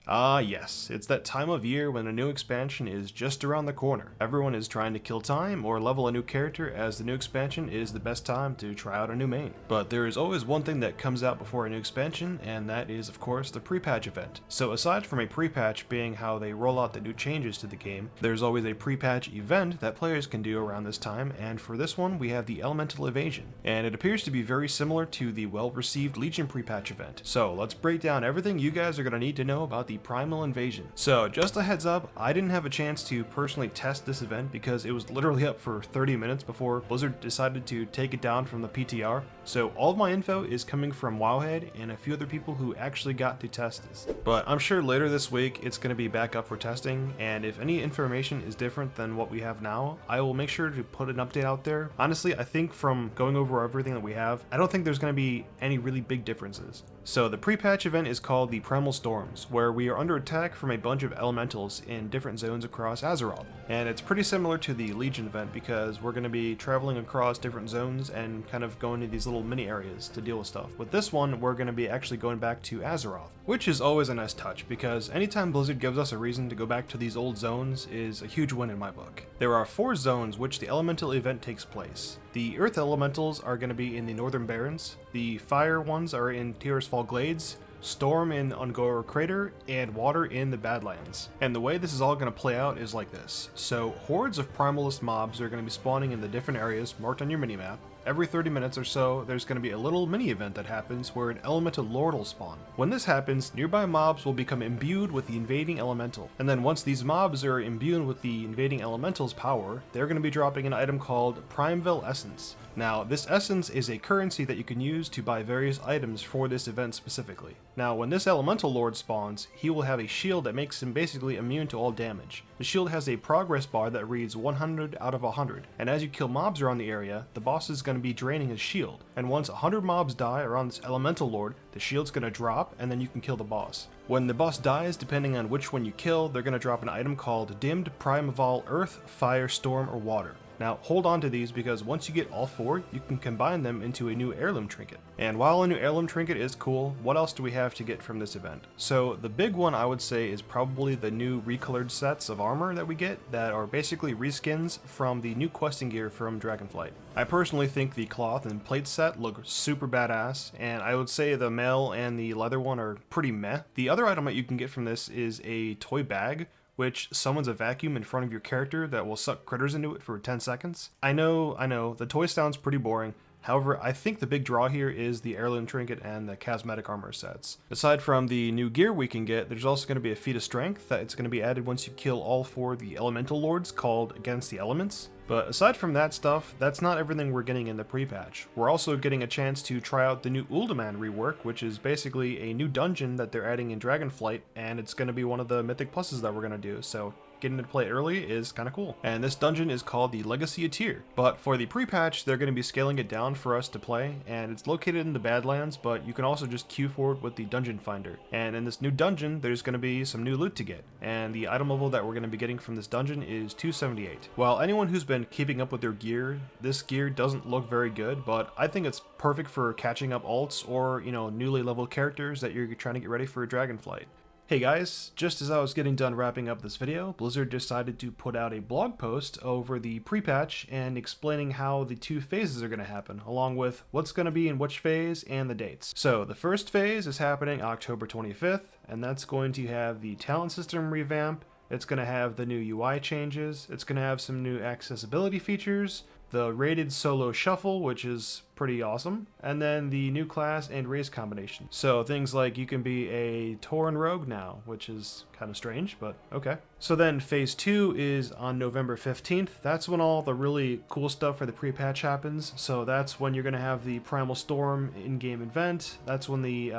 Ah yes, it's that time of year when a new expansion is just around the corner. Everyone is trying to kill time or level a new character, as the new expansion is the best time to try out a new main. But there is always one thing that comes out before a new expansion, and that is of course the pre-patch event. So aside from a pre-patch being how they roll out the new changes to the game, there's always a pre-patch event that players can do around this time, and for this one we have the Elemental Evasion. And it appears to be very similar to the well-received Legion pre-patch event. So let's break down everything you guys are going to need to know about the Primal Invasion. So just a heads up, I didn't have a chance to personally test this event because it was literally up for 30 minutes before Blizzard decided to take it down from the PTR. So all of my info is coming from Wowhead and a few other people who actually got to test this. But I'm sure later this week it's going to be back up for testing, and if any information is different than what we have now, I will make sure to put an update out there. Honestly, I think from going over everything that we have, I don't think there's going to be any really big differences. So the pre-patch event is called the Primal Storms, where we are under attack from a bunch of elementals in different zones across Azeroth. And it's pretty similar to the Legion event because we're going to be traveling across different zones and kind of going to these little mini areas to deal with stuff. With this one, we're going to be actually going back to Azeroth, which is always a nice touch because anytime Blizzard gives us a reason to go back to these old zones is a huge win in my book. There are 4 zones which the elemental event takes place. The Earth Elementals are going to be in the Northern Barrens, the Fire ones are in Tirisfal Glades, Storm in Ungora Crater, and Water in the Badlands. And the way this is all going to play out is like this. So hordes of primalist mobs are going to be spawning in the different areas marked on your minimap. Every 30 minutes or so, there's going to be a little mini event that happens where an elemental lord will spawn. When this happens, nearby mobs will become imbued with the invading elemental. And then once these mobs are imbued with the invading elemental's power, they're going to be dropping an item called Primeval Essence. Now, this essence is a currency that you can use to buy various items for this event specifically. Now, when this elemental lord spawns, he will have a shield that makes him basically immune to all damage. The shield has a progress bar that reads 100 out of 100, and as you kill mobs around the area, the boss is going to be draining his shield. And once 100 mobs die around this elemental lord, the shield's going to drop, and then you can kill the boss. When the boss dies, depending on which one you kill, they're going to drop an item called Dimmed Primeval Earth, Fire, Storm, or Water. Now, hold on to these because once you get all 4, you can combine them into a new heirloom trinket. And while a new heirloom trinket is cool, what else do we have to get from this event? So the big one I would say is probably the new recolored sets of armor that we get that are basically reskins from the new questing gear from Dragonflight. I personally think the cloth and plate set look super badass, and I would say the mail and the leather one are pretty meh. The other item that you can get from this is a toy bag, which summons a vacuum in front of your character that will suck critters into it for 10 seconds. I know, the toy sounds pretty boring. However, I think the big draw here is the heirloom trinket and the cosmetic armor sets. Aside from the new gear we can get, there's also going to be a feat of strength that's going to be added once you kill all 4 of the elemental lords called Against the Elements. But aside from that stuff, that's not everything we're getting in the pre-patch. We're also getting a chance to try out the new Uldaman rework, which is basically a new dungeon that they're adding in Dragonflight, and it's going to be one of the mythic pluses that we're going to do, so getting to play it early is kind of cool. And this dungeon is called the Legacy of Tyr. But for the pre-patch, they're going to be scaling it down for us to play, and it's located in the Badlands, but you can also just queue for it with the Dungeon Finder. And in this new dungeon, there's going to be some new loot to get, and the item level that we're going to be getting from this dungeon is 278. While anyone who's been keeping up with their gear, this gear doesn't look very good, but I think it's perfect for catching up alts or, newly leveled characters that you're trying to get ready for Dragonflight. Hey guys, just as I was getting done wrapping up this video, Blizzard decided to put out a blog post over the pre-patch and explaining how the 2 phases are going to happen, along with what's going to be in which phase and the dates. So the first phase is happening October 25th, and that's going to have the talent system revamp, it's going to have the new UI changes, it's going to have some new accessibility features, the rated solo shuffle, which is pretty awesome, and then the new class and race combination. So things like you can be a Tauren rogue now, which is kind of strange, but okay. So then phase 2 is on November 15th. That's when all the really cool stuff for the pre-patch happens. So that's when you're going to have the Primal Storm in-game event. That's when the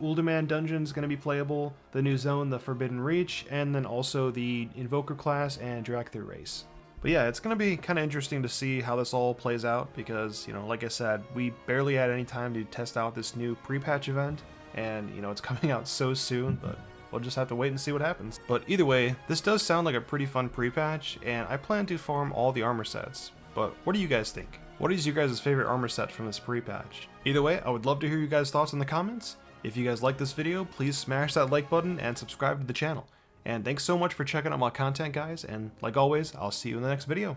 Uldaman dungeon is going to be playable, the new zone, the Forbidden Reach, and then also the Invoker class and Dracthyr race. But yeah, it's going to be kind of interesting to see how this all plays out because, like I said, we barely had any time to test out this new pre-patch event, and, it's coming out so soon, but we'll just have to wait and see what happens. But either way, this does sound like a pretty fun pre-patch, and I plan to farm all the armor sets. But what do you guys think? What is your guys' favorite armor set from this pre-patch? Either way, I would love to hear you guys' thoughts in the comments, If you guys like this video, please smash that like button and subscribe to the channel. And thanks so much for checking out my content, guys, and like always, I'll see you in the next video.